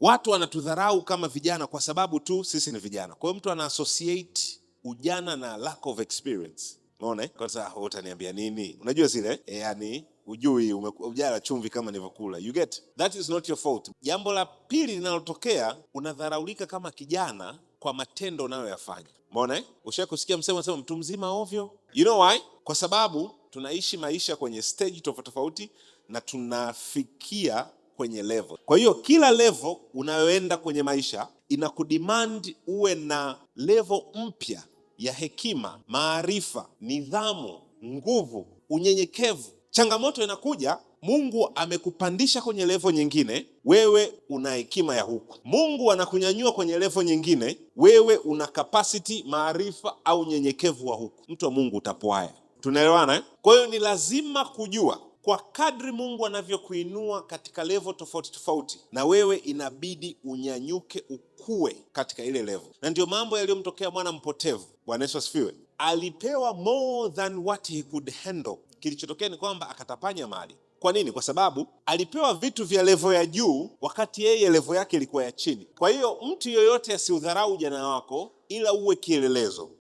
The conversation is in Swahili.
Watu wanatudharau kama vijana kwa sababu tu sisi ni vijana. Kwa hiyo mtu ana associate ujana na lack of experience. Unaona? Kwa sababu utaniambia nini? Unajua zile yani ujui ujala chumvi kama nilivyokula. You get? That is not your fault. Jambo la pili linalotokea, unadharaulika kama kijana kwa matendo unayoyafanya. Umeona? Ushakusikia msemo mtu mzima ovyo? You know why? Kwa sababu tunaishi maisha kwenye stage tofauti tofauti na tunafikia kwenye level. Kwa hiyo kila level unayoenda kwenye maisha inakudemand uwe na level mpya ya hekima, maarifa, nidhamu, nguvu, unyenyekevu. Changamoto inakuja, Mungu amekupandisha kwenye level nyingine, wewe una hekima ya huku. Mungu anakunyanyua kwenye level nyingine, wewe una capacity, maarifa au unyenyekevu wa huku. Mtu wa Mungu utapoaya. Tunaelewana eh? Kwa hiyo ni lazima kujua kwa kadri Mungu anavyokuinua katika level tofauti tofauti, na wewe inabidi unyanyuke, ukue katika ile level. Na ndio mambo yaliyomtokea mwana mpotevu. Bwana Yesu asifiwe. Alipewa more than what he could handle. Kilichotokea ni kwamba akatapanya mali. Kwa nini? Kwa sababu alipewa vitu vya level ya juu wakati yeye level yake ilikuwa ya chini. Kwa hiyo mtu yoyote asiudharau ujana wako, ila uwe kielelezo.